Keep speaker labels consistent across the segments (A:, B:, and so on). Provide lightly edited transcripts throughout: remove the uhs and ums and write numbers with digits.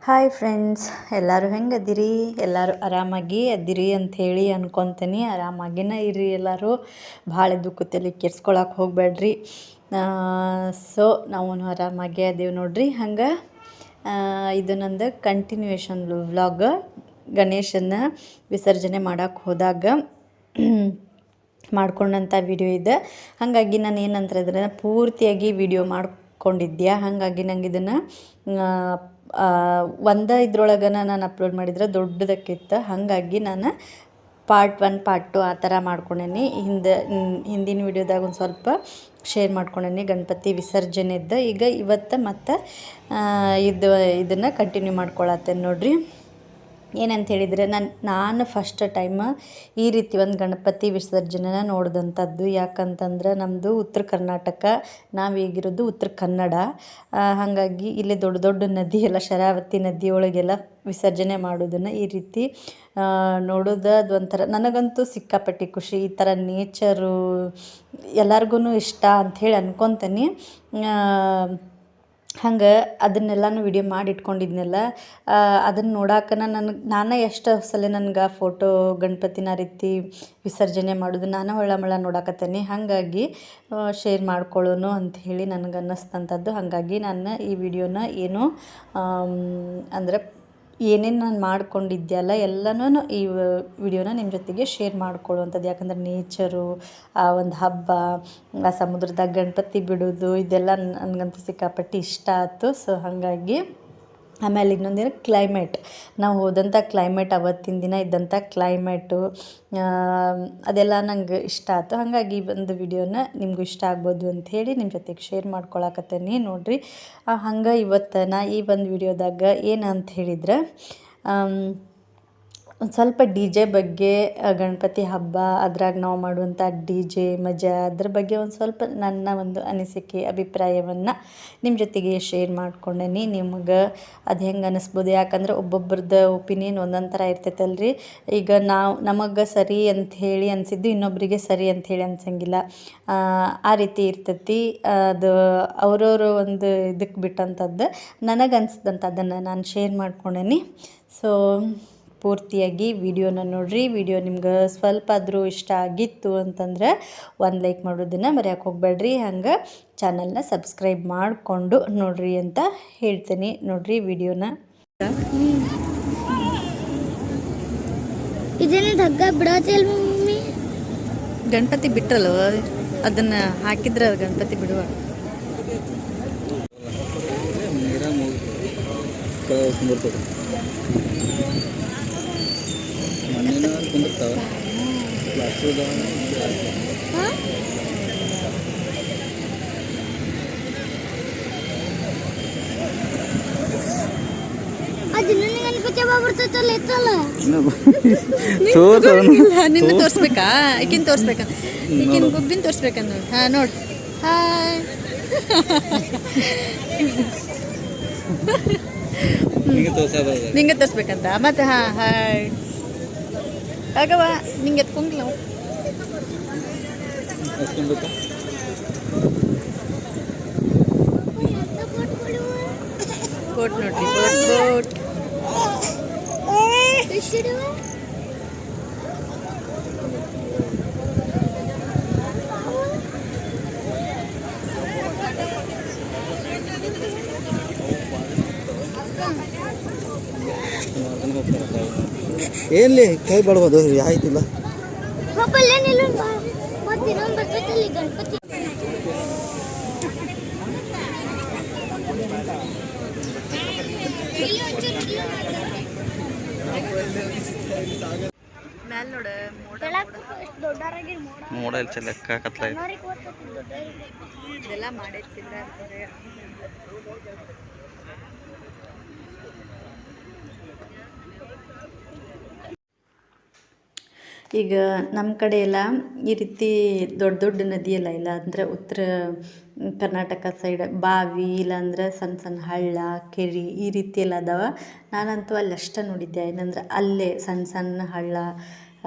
A: Hi friends, ಎಲ್ಲರೂ ಹೆಂಗದಿರಿ? ಎಲ್ಲರೂ ಆರಾಮಾಗಿ ಅದಿರಿ ಅಂಥೇಳಿ ಅನ್ಕೊತೀನಿ. ಆರಾಮಾಗಿನ ಇರಿ ಎಲ್ಲರೂ. ಭಾಳ ದುಃಖದಲ್ಲಿ ಕೆಡ್ಸ್ಕೊಳಕ್ಕೆ ಹೋಗಬೇಡ್ರಿ. ಸೊ ನಾವು ಆರಾಮಾಗಿ ಅದೇವು ನೋಡ್ರಿ. ಹಂಗೆ ಇದು ನಂದು ಕಂಟಿನ್ಯೂಯೇಷನ್ ವ್ಲಾಗ್. ಗಣೇಶನ ವಿಸರ್ಜನೆ ಮಾಡೋಕ್ಕೆ ಹೋದಾಗ ಮಾಡ್ಕೊಂಡಂಥ ವಿಡಿಯೋ ಇದೆ. ಹಾಗಾಗಿ ನಾನು ಏನಂದ್ರೆ ಪೂರ್ತಿಯಾಗಿ ವಿಡಿಯೋ ಮಾಡ್ಕೊಂಡಿದ್ದೆ. ಹಾಗಾಗಿ ನಂಗೆ ಇದನ್ನು ಇದ್ರೊಳಗೆ ನಾನು ಅಪ್ಲೋಡ್ ಮಾಡಿದ್ರೆ ದೊಡ್ಡದಕ್ಕಿತ್ತು. ಹಾಗಾಗಿ ನಾನು ಪಾರ್ಟ್ 1 ಪಾರ್ಟ್ 2 ಆ ಥರ ಮಾಡ್ಕೊಂಡೇನಿ. ಹಿಂದಿನ ವಿಡಿಯೋದಾಗ ಒಂದು ಸ್ವಲ್ಪ ಶೇರ್ ಮಾಡ್ಕೊಂಡೇನಿ ಗಣಪತಿ ವಿಸರ್ಜನೆದ್ದು. ಈಗ ಇವತ್ತು ಮತ್ತು ಇದನ್ನು ಕಂಟಿನ್ಯೂ ಮಾಡ್ಕೊಳತ್ತೇನೆ ನೋಡ್ರಿ. ಏನಂತ ಹೇಳಿದರೆ ನಾನು ಫಸ್ಟ್ ಟೈಮ್ ಈ ರೀತಿ ಒಂದು ಗಣಪತಿ ವಿಸರ್ಜನೆನ ನೋಡಿದಂಥದ್ದು. ಯಾಕಂತಂದ್ರೆ ನಮ್ಮದು ಉತ್ತರ ಕರ್ನಾಟಕ, ನಾವೀಗಿರೋದು ಉತ್ತರ ಕನ್ನಡ. ಹಾಗಾಗಿ ಇಲ್ಲಿ ದೊಡ್ಡ ದೊಡ್ಡ ನದಿ ಎಲ್ಲ, ಶರಾವತಿ ನದಿಯೊಳಗೆಲ್ಲ ವಿಸರ್ಜನೆ ಮಾಡೋದನ್ನು ಈ ರೀತಿ ನೋಡೋದು ಅದೊಂಥರ ನನಗಂತೂ ಸಿಕ್ಕಾಪಟ್ಟಿ ಖುಷಿ. ಈ ಥರ ನೇಚರು ಎಲ್ಲರಿಗೂ ಇಷ್ಟ ಅಂಥೇಳಿ ಅನ್ಕೊತೀನಿ. ಹಂಗೆ ಅದನ್ನೆಲ್ಲನೂ ವಿಡಿಯೋ ಮಾಡಿ ಇಟ್ಕೊಂಡಿದ್ನೆಲ್ಲ. ಅದನ್ನು ನೋಡಾಕ ನಾನೇ ಎಷ್ಟು ಸಲ ನನಗೆ ಫೋಟೋ ಗಣಪತಿನ ರೀತಿ ವಿಸರ್ಜನೆ ಮಾಡೋದು ನಾನು ಹೊಳ್ಳ ನೋಡಾಕತ್ತೇನೆ. ಹಾಗಾಗಿ ಶೇರ್ ಮಾಡ್ಕೊಳ್ಳೋನು ಅಂಥೇಳಿ ನನಗೆ ಅನ್ನಿಸ್ತಂಥದ್ದು. ಹಾಗಾಗಿ ನಾನು ಈ ವಿಡಿಯೋನ ಏನು ಅಂದರೆ ಏನೇನು ನಾನು ಮಾಡ್ಕೊಂಡಿದ್ದೆಯಲ್ಲ ಎಲ್ಲನೂ ಈ ವಿಡಿಯೋನ ನಿಮ್ಮ ಜೊತೆಗೆ ಶೇರ್ ಮಾಡ್ಕೊಳ್ಳುವಂಥದ್ದು. ಯಾಕಂದ್ರೆ ನೇಚರು, ಆ ಒಂದು ಹಬ್ಬ, ಆ ಸಮುದ್ರದಾಗ ಗಣಪತಿ ಬಿಡೋದು, ಇದೆಲ್ಲ ನನಗಂತೂ ಸಿಕ್ಕಾಪಟ್ಟಿ ಇಷ್ಟ ಆಯ್ತು. ಸೊ ಹಾಗಾಗಿ ಆಮೇಲೆ ಇನ್ನೊಂದಿನ ಕ್ಲೈಮೇಟ್, ನಾವು ಹೋದಂಥ ಕ್ಲೈಮೇಟ್, ಅವತ್ತಿನ ದಿನ ಇದ್ದಂಥ ಕ್ಲೈಮೇಟು ಅದೆಲ್ಲ ನಂಗೆ ಇಷ್ಟ ಆಯ್ತು. ಹಾಗಾಗಿ ಈ ಒಂದು ವಿಡಿಯೋನ ನಿಮಗೂ ಇಷ್ಟ ಆಗ್ಬೋದು ಅಂಥೇಳಿ ನಿಮ್ಮ ಜೊತೆಗೆ ಶೇರ್ ಮಾಡ್ಕೊಳಕತ್ತೇನೆ ನೋಡಿರಿ. ಹಂಗೆ ಇವತ್ತು ಈ ಒಂದು ವಿಡಿಯೋದಾಗ ಏನು ಅಂತ ಹೇಳಿದ್ರೆ ಒಂದು ಸ್ವಲ್ಪ ಡಿ ಜೆ ಬಗ್ಗೆ, ಗಣಪತಿ ಹಬ್ಬ ಅದ್ರಾಗ ನಾವು ಮಾಡುವಂಥ ಡಿ ಜೆ ಮಜಾ, ಅದ್ರ ಬಗ್ಗೆ ಒಂದು ಸ್ವಲ್ಪ ನನ್ನ ಒಂದು ಅನಿಸಿಕೆ, ಅಭಿಪ್ರಾಯವನ್ನು ನಿಮ್ಮ ಜೊತೆಗೆ ಶೇರ್ ಮಾಡ್ಕೊಂಡೇನಿ. ನಿಮ್ಗೆ ಅದು ಹೆಂಗೆ ಅನ್ನಿಸ್ಬೋದು? ಯಾಕಂದ್ರೆ ಒಬ್ಬೊಬ್ರದ್ದು ಒಪಿನಿಯನ್ ಒಂದೊಂದು ಥರ ಇರ್ತೈತಲ್ರಿ. ಈಗ ನಮಗೆ ಸರಿ ಅಂಥೇಳಿ ಅನಿಸಿದ್ದು ಇನ್ನೊಬ್ಬರಿಗೆ ಸರಿ ಅಂಥೇಳಿ ಅನ್ಸಂಗಿಲ್ಲ. ಆ ರೀತಿ ಇರ್ತೈತಿ. ಅದು ಅವ್ರವ್ರ ಒಂದು ಇದಕ್ಕೆ ಬಿಟ್ಟಂಥದ್ದು. ನನಗೆ ಅನಿಸ್ದಂಥದ್ದನ್ನು ನಾನು ಶೇರ್ ಮಾಡ್ಕೊಂಡೇನಿ. ಸೊ ಪೂರ್ತಿಯಾಗಿ ವಿಡಿಯೋನ ನೋಡಿರಿ. ವಿಡಿಯೋ ನಿಮ್ಗೆ ಸ್ವಲ್ಪ ಆದರೂ ಇಷ್ಟ ಆಗಿತ್ತು ಅಂತಂದ್ರೆ ಒಂದು ಲೈಕ್ ಮಾಡೋದನ್ನು ಮರೆಯೋಕೆ ಹೋಗಬೇಡ್ರಿ. ಹಂಗೆ ಚಾನಲ್ನ ಸಬ್ಸ್ಕ್ರೈಬ್ ಮಾಡಿಕೊಂಡು ನೋಡಿರಿ ಅಂತ ಹೇಳ್ತೀನಿ. ನೋಡಿರಿ ವಿಡಿಯೋನ. ಗಣಪತಿ ಬಿಟ್ರಲ್ಲ, ಅದನ್ನು ಹಾಕಿದ್ರೆ ಅದು ಗಣಪತಿ ಬಿಡುವ ಕುಂದಿರ್ತಾವ. ನಿನ್ನ ತೋರಿಸ್ಬೇಕಾ? ಈಗಿನ ತೋರಿಸ್ಬೇಕಾ? ಈಗಿನ ಗುಬ್ಬಿನ ತೋರಿಸ್ಬೇಕಂದ. ಹಾಂ ನೋಡಿ. ಹಾಯ್ ನಿಂಗೆ ತೋರಿಸ್ಬೇಕಂತ ಮತ್ತೆ. ಹಾಂ ಹಾಯ್ ಆಗವ ನಿಂಗೆ ಎತ್ಕೊಂಗಿಲ್ಲ ಬೋಟ್ ನೋಡ್ರಿ. ಬೋಟ್
B: ಏನ್ಲಿ ಕೈ ಬಡ್ಬೋದು ಆಯ್ತಿಲ್ಲ.
A: ಮ್ಯಾಲ್ ನೋಡ
B: ಮೋಡ ಇಲ್ಲಿ ಲೆಕ್ಕ ಕತ್ಲ
A: ಇದೆಲ್ಲ ಮಾಡೈತಿಲ್ಲ. ಈಗ ನಮ್ಮ ಕಡೆ ಎಲ್ಲ ಈ ರೀತಿ ದೊಡ್ಡ ದೊಡ್ಡ ನದಿಯೆಲ್ಲ ಇಲ್ಲ. ಅಂದರೆ ಉತ್ತರ ಕರ್ನಾಟಕ ಸೈಡ್ ಬಾವಿ, ಇಲ್ಲಾಂದ್ರೆ ಸಣ್ಣ ಸಣ್ಣ ಹಳ್ಳ, ಕೆರೆ ಈ ರೀತಿ ಎಲ್ಲ ಅದಾವ. ನಾನಂತೂ ಅಲ್ಲಿ ಅಷ್ಟೇ ನೋಡಿದ್ದೆ. ಏನಂದ್ರೆ ಅಲ್ಲೇ ಸಣ್ಣ ಸಣ್ಣ ಹಳ್ಳ,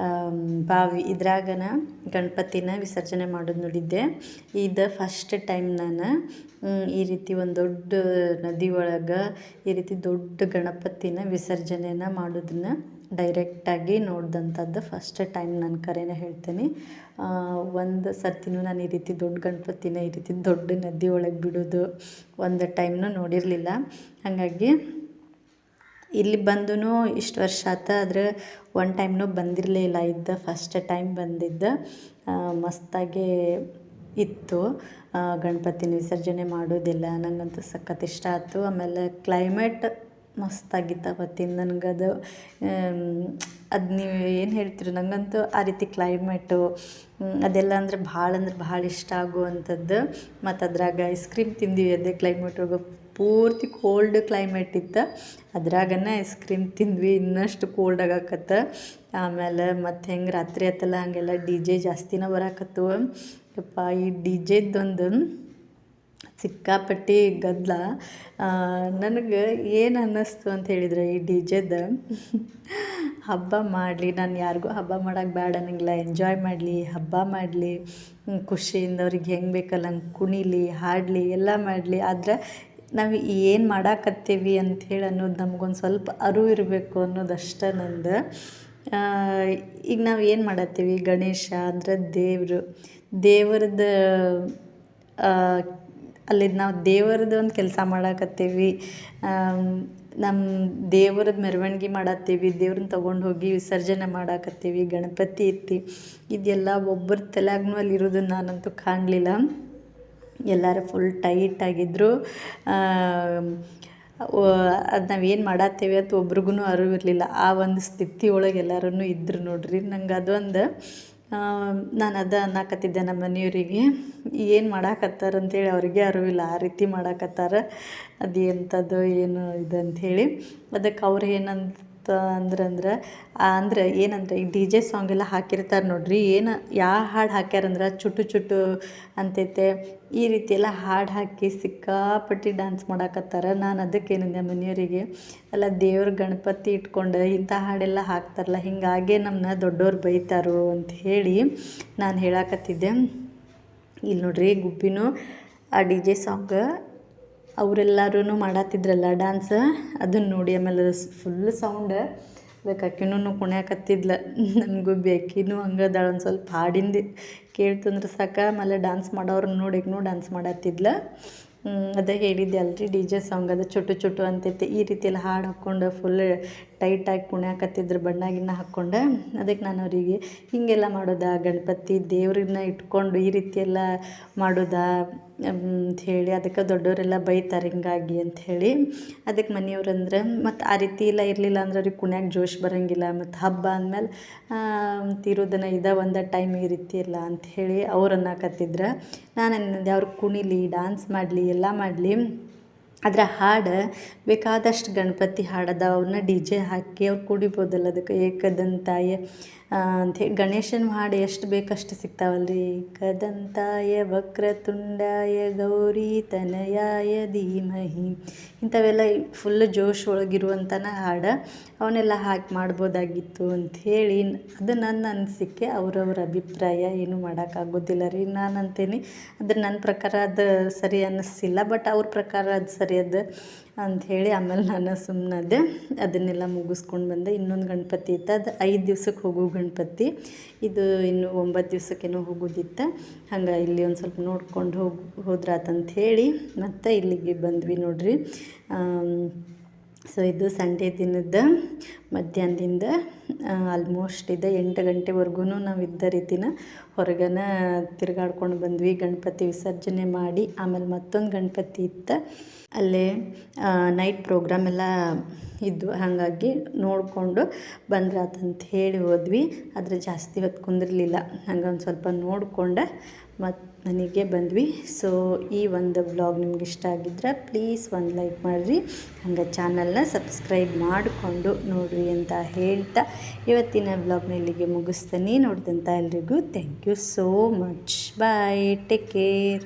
A: ಬಾವಿ ಇದ್ರಾಗನ ಗಣಪತಿನ ವಿಸರ್ಜನೆ ಮಾಡೋದು ನೋಡಿದ್ದೆ. ಇದು ಫಸ್ಟ್ ಟೈಮ್ ನಾನು ಈ ರೀತಿ ಒಂದು ದೊಡ್ಡ ನದಿ ಒಳಗೆ ಈ ರೀತಿ ದೊಡ್ಡ ಗಣಪತಿನ ವಿಸರ್ಜನೆನ ಮಾಡೋದನ್ನ ಡೈರೆಕ್ಟಾಗಿ ನೋಡಿದಂಥದ್ದು ಫಸ್ಟ್ ಟೈಮ್ ನಾನು ಕರೆನೇ ಹೇಳ್ತೀನಿ. ಒಂದು ಸರ್ತಿನೂ ನಾನು ಈ ರೀತಿ ದೊಡ್ಡ ಗಣಪತಿನ ಈ ರೀತಿ ದೊಡ್ಡ ನದಿ ಒಳಗೆ ಬಿಡೋದು ಒಂದು ಟೈಮ್ನೂ ನೋಡಿರಲಿಲ್ಲ. ಹಾಗಾಗಿ ಇಲ್ಲಿ ಬಂದೂ ಇಷ್ಟು ವರ್ಷ ಆತ, ಆದರೆ ಒನ್ ಟೈಮ್ನೂ ಬಂದಿರಲೇ ಇಲ್ಲ. ಫಸ್ಟ್ ಟೈಮ್ ಬಂದಿದ್ದ ಮಸ್ತಾಗೆ ಇತ್ತು ಗಣಪತಿನ ವಿಸರ್ಜನೆ ಮಾಡೋದಿಲ್ಲ. ನನಗಂತೂ ಸಖತ್ ಇಷ್ಟ ಆಯ್ತು. ಆಮೇಲೆ ಕ್ಲೈಮೇಟ್ ಮಸ್ತಾಗಿತ್ತು ಅವತ್ತಿನ. ನನಗದು ನೀವು ಏನು ಹೇಳ್ತೀರಿ, ನನಗಂತೂ ಆ ರೀತಿ ಕ್ಲೈಮೇಟು ಅದೆಲ್ಲ ಅಂದರೆ ಭಾಳ ಇಷ್ಟ ಆಗುವಂಥದ್ದು. ಮತ್ತು ಅದ್ರಾಗ ಐಸ್ ಕ್ರೀಮ್ ತಿಂದ್ವಿ ಅದೇ ಕ್ಲೈಮೇಟ್ ಒಳಗೆ. ಪೂರ್ತಿ ಕೋಲ್ಡ್ ಕ್ಲೈಮೇಟ್ ಇತ್ತು, ಅದ್ರಾಗನೇ ಐಸ್ ಕ್ರೀಮ್ ತಿಂದ್ವಿ, ಇನ್ನಷ್ಟು ಕೋಲ್ಡ್ ಆಗಾಕತ್ತ. ಆಮೇಲೆ ಮತ್ತು ಹೆಂಗೆ ರಾತ್ರಿ ಆಯ್ತಲ್ಲ ಹಾಗೆಲ್ಲ ಡಿ ಜೆ ಜಾಸ್ತಿನ ಬರಾಕತ್ತು. ಯಪ್ಪ ಈ ಡಿ ಜೆದ್ದೊಂದು ಸಿಕ್ಕಾಪಟ್ಟಿ ಗದ್ದಲ. ನನಗೆ ಏನು ಅನ್ನಿಸ್ತು ಅಂತ ಹೇಳಿದ್ರೆ, ಈ ಡಿ ಜೆದ ಹಬ್ಬ ಮಾಡಲಿ, ನಾನು ಯಾರಿಗೂ ಹಬ್ಬ ಮಾಡೋಕೆ ಬೇಡ ಅನ್ನಂಗಿಲ್ಲ, ಎಂಜಾಯ್ ಮಾಡಲಿ, ಹಬ್ಬ ಮಾಡಲಿ, ಖುಷಿಯಿಂದ ಅವ್ರಿಗೆ ಹೆಂಗೆ ಬೇಕಲ್ಲ ಹಂಗೆ ಕುಣಿಲಿ, ಹಾಡಲಿ, ಎಲ್ಲ ಮಾಡಲಿ. ಆದ್ರೆ ನಾವು ಏನು ಮಾಡಾಕತ್ತೀವಿ ಅಂಥೇಳಿ ಅನ್ನೋದು ನಮಗೊಂದು ಸ್ವಲ್ಪ ಅರಿವು ಇರಬೇಕು ಅನ್ನೋದಷ್ಟೇ ನಂದು. ಈಗ ನಾವು ಏನು ಮಾಡತ್ತೀವಿ, ಗಣೇಶ ಅಂದರೆ ದೇವ್ರದ್ದು ಅಲ್ಲಿ ನಾವು ದೇವ್ರದ್ದು ಒಂದು ಕೆಲಸ ಮಾಡಾಕತ್ತೀವಿ. ನಮ್ಮ ದೇವ್ರ ಮೆರವಣಿಗೆ ಮಾಡತ್ತೀವಿ, ದೇವ್ರನ್ನ ತೊಗೊಂಡು ಹೋಗಿ ವಿಸರ್ಜನೆ ಮಾಡಾಕತ್ತೀವಿ, ಗಣಪತಿ ಐತಿ. ಇದೆಲ್ಲ ಒಬ್ಬರ ತಲೆಯಾಗೂ ಅಲ್ಲಿರೋದನ್ನು ನಾನಂತೂ ಕಾಣಲಿಲ್ಲ. ಎಲ್ಲರೂ ಫುಲ್ ಟೈಟಾಗಿದ್ದರು. ಅದು ನಾವೇನು ಮಾಡತ್ತೀವಿ ಅಂತ ಒಬ್ರಿಗೂ ಅರಿವು ಇರಲಿಲ್ಲ. ಆ ಒಂದು ಸ್ಥಿತಿ ಒಳಗೆ ಎಲ್ಲರೂ ಇದ್ರು ನೋಡ್ರಿ. ನಂಗೆ ಅದೊಂದು ನಾನು ಅನ್ನಕತ್ತಿದ್ದೆ ನಮ್ಮ ಮನೆಯವರಿಗೆ, ಏನು ಮಾಡಾಕತ್ತಾರ ಅಂಥೇಳಿ ಅವ್ರಿಗೆ ಅರಿವಿಲ್ಲ, ಆ ರೀತಿ ಮಾಡಾಕತ್ತಾರ, ಅದು ಎಂಥದ್ದು ಏನು ಇದು ಅಂಥೇಳಿ. ಅದಕ್ಕೆ ಅವ್ರು ಏನಂತ ಅಂದ್ರೆ ಏನಂದ್ರೆ ಈ ಡಿ ಜೆ ಸಾಂಗ್ ಎಲ್ಲ ಹಾಕಿರ್ತಾರೆ ನೋಡ್ರಿ. ಯಾವ ಹಾಡು ಹಾಕ್ಯಾರಂದ್ರೆ ಚುಟ್ಟು ಅಂತೈತೆ, ಈ ರೀತಿ ಎಲ್ಲ ಹಾಡು ಹಾಕಿ ಸಿಕ್ಕಾಪಟ್ಟಿ ಡ್ಯಾನ್ಸ್ ಮಾಡಾಕತ್ತಾರ. ನಾನು ಅದಕ್ಕೇನಂದೆ ಮನೆಯವರಿಗೆ, ಎಲ್ಲ ದೇವ್ರ ಗಣಪತಿ ಇಟ್ಕೊಂಡು ಇಂಥ ಹಾಡೆಲ್ಲ ಹಾಕ್ತಾರಲ್ಲ, ಹೀಗಾಗೆ ನಮ್ಮನ್ನ ದೊಡ್ಡವ್ರು ಬೈತಾರೋ ಅಂತ ಹೇಳಿ ನಾನು ಹೇಳಾಕತ್ತಿದ್ದೆ. ಇಲ್ಲಿ ನೋಡ್ರಿ ಗುಬ್ಬಿನೂ ಆ ಡಿ ಜೆ ಸಾಂಗ್ ಅವರೆಲ್ಲರೂ ಮಾಡತ್ತಿದ್ರಲ್ಲ ಡ್ಯಾನ್ಸ್, ಅದನ್ನು ನೋಡಿ ಆಮೇಲೆ ಫುಲ್ ಸೌಂಡ್. ಅದಕ್ಕೆ ಆಕಿನೂ ಕುಣ್ಯಾಕತ್ತಿದ್ಲ, ನನ್ನ ಗುಬ್ಬಿ ಆಕಿನೂ ಹಂಗದಾಳ. ಒಂದು ಸ್ವಲ್ಪ ಹಾಡಿಂದು ಕೇಳ್ತಂದ್ರೆ ಸಾಕ, ಆಮೇಲೆ ಡ್ಯಾನ್ಸ್ ಮಾಡೋರನ್ನ ನೋಡಿ ಡ್ಯಾನ್ಸ್ ಮಾಡತ್ತಿದ್ಲ. ಅದೇ ಹೇಳಿದ್ದೆ ಅಲ್ರಿ, ಡಿ ಜೆ ಸಾಂಗ್ ಅದು ಚುಟ್ಟು ಅಂತೈತೆ. ಈ ರೀತಿ ಎಲ್ಲ ಹಾಡು ಹಾಕ್ಕೊಂಡು ಫುಲ್ ಟೈಟಾಗಿ ಕುಣ್ಯಾಕತ್ತಿದ್ರು, ಬಣ್ಣ ಗಿಣ್ಣ ಹಾಕ್ಕೊಂಡು. ಅದಕ್ಕೆ ನಾನು ಅವರಿಗೆ ಹೀಗೆಲ್ಲ ಮಾಡೋದಾ, ಗಣಪತಿ ದೇವ್ರನ್ನ ಇಟ್ಕೊಂಡು ಈ ರೀತಿ ಎಲ್ಲ ಮಾಡೋದಾ ಅಂಥೇಳಿ, ಅದಕ್ಕೆ ದೊಡ್ಡವರೆಲ್ಲ ಬೈತಾರೆ ಹಿಂಗಾಗಿ ಅಂಥೇಳಿ. ಅದಕ್ಕೆ ಮನೆಯವ್ರಂದ್ರೆ ಮತ್ತು ಆ ರೀತಿ ಎಲ್ಲ ಇರಲಿಲ್ಲ ಅಂದ್ರೆ ಅವ್ರಿಗೆ ಕುಣ್ಯಾಕೆ ಜೋಶ್ ಬರೋಂಗಿಲ್ಲ. ಮತ್ತು ಹಬ್ಬ ಅಂದಮೇಲೆ ತೀರೋದನ್ನ ಒಂದು ಟೈಮ್ ಈ ರೀತಿ ಇಲ್ಲ ಅಂಥೇಳಿ ಅವ್ರು ಅನ್ನಕತ್ತಿದ್ರು. ನಾನು ಅನ್ನೋದು ಅವ್ರು ಕುಣಿಲಿ, ಡ್ಯಾನ್ಸ್ ಮಾಡಲಿ, ಎಲ್ಲ ಮಾಡಲಿ, ಅದರ ಹಾಡು ಬೇಕಾದಷ್ಟು ಗಣಪತಿ ಹಾಡದ, ಅವನ್ನ ಡಿ ಜೆ ಹಾಕಿ ಅವ್ರು ಕುಡಿಬೋದಲ್ಲ. ಅದಕ್ಕೆ ಏಕದಂತಾಯ ಅಂಥೇಳಿ ಗಣೇಶನ ಹಾಡು ಎಷ್ಟು ಬೇಕಷ್ಟು ಸಿಗ್ತಾವಲ್ರಿ. ಏಕದಂತಾಯ ವಕ್ರತುಂಡಾಯ ಗೌರಿ ತನಯಾಯ ಧೀಮಹಿ, ಇಂಥವೆಲ್ಲ ಫುಲ್ ಜೋಶ್ ಒಳಗಿರುವಂಥನ ಹಾಡು, ಅವನ್ನೆಲ್ಲ ಹಾಕಿ ಮಾಡ್ಬೋದಾಗಿತ್ತು ಅಂಥೇಳಿ. ಅದು ನನ್ನ ಅನಿಸಿಕೆ, ಅವ್ರವ್ರ ಅಭಿಪ್ರಾಯ, ಏನು ಮಾಡೋಕ್ಕಾಗೋದಿಲ್ಲ ರೀ. ನಾನು ಅಂತೀನಿ ಅದು ನನ್ನ ಪ್ರಕಾರ ಅದು ಸರಿ ಅನ್ನಿಸಿಲ್ಲ, ಬಟ್ ಅವ್ರ ಪ್ರಕಾರ ಅದು ಸರಿ ಅದು ಅಂಥೇಳಿ. ಆಮೇಲೆ ನಾನು ಸುಮ್ಮನದೆ, ಅದನ್ನೆಲ್ಲ ಮುಗಿಸ್ಕೊಂಡು ಬಂದೆ. ಇನ್ನೊಂದು ಗಣಪತಿ ಇತ್ತು, ಅದು 5 ದಿವ್ಸಕ್ಕೆ ಹೋಗೋ ಗಣಪತಿ, ಇದು ಇನ್ನು 9 ದಿವ್ಸಕ್ಕೇನೋ ಹೋಗೋದಿತ್ತು. ಹಂಗೆ ಇಲ್ಲಿ ಒಂದು ಸ್ವಲ್ಪ ನೋಡ್ಕೊಂಡು ಹೋದ್ರಾತಂಥೇಳಿ ಮತ್ತು ಇಲ್ಲಿಗೆ ಬಂದ್ವಿ ನೋಡ್ರಿ. ಸೊ ಇದು ಸಂಡೇ ದಿನದ ಮಧ್ಯಾಹ್ನದಿಂದ ಆಲ್ಮೋಸ್ಟ್ ಇದೆ 8 ಗಂಟೆವರೆಗೂ ನಾವು ಇದ್ದ ರೀತಿನ ಹೊರಗನ ತಿರುಗಾಡ್ಕೊಂಡು ಬಂದ್ವಿ. ಗಣಪತಿ ವಿಸರ್ಜನೆ ಮಾಡಿ ಆಮೇಲೆ ಮತ್ತೊಂದು ಗಣಪತಿ ಇತ್ತು, ಅಲ್ಲೇ ನೈಟ್ ಪ್ರೋಗ್ರಾಮ್ ಎಲ್ಲ ಇದ್ದು, ಹಾಗಾಗಿ ನೋಡಿಕೊಂಡು ಬಂದ್ರಾತಂತ ಹೇಳಿ ಹೋದ್ವಿ. ಆದರೆ ಜಾಸ್ತಿ ಹೊತ್ತು ಕುಂದಿರಲಿಲ್ಲ, ಹಂಗೆ ಒಂದು ಸ್ವಲ್ಪ ನೋಡಿಕೊಂಡೆ ಮತ್ತು ಮನೆಗೆ ಬಂದ್ವಿ. ಸೊ ಈ ಒಂದು ವ್ಲಾಗ್ ನಿಮ್ಗೆ ಇಷ್ಟ ಆಗಿದ್ರೆ ಪ್ಲೀಸ್ ಒಂದು ಲೈಕ್ ಮಾಡಿರಿ, ಹಂಗೆ ಚಾನಲ್ನ ಸಬ್ಸ್ಕ್ರೈಬ್ ಮಾಡಿಕೊಂಡು ನೋಡಿರಿ ಅಂತ ಹೇಳ್ತಾ ಇವತ್ತಿನ ವ್ಲಾಗ್ನ ಇಲ್ಲಿಗೆ ಮುಗಿಸ್ತೀನಿ. ನೋಡಿದಂಥ ಎಲ್ರಿಗೂ thank you so much. Bye, take care.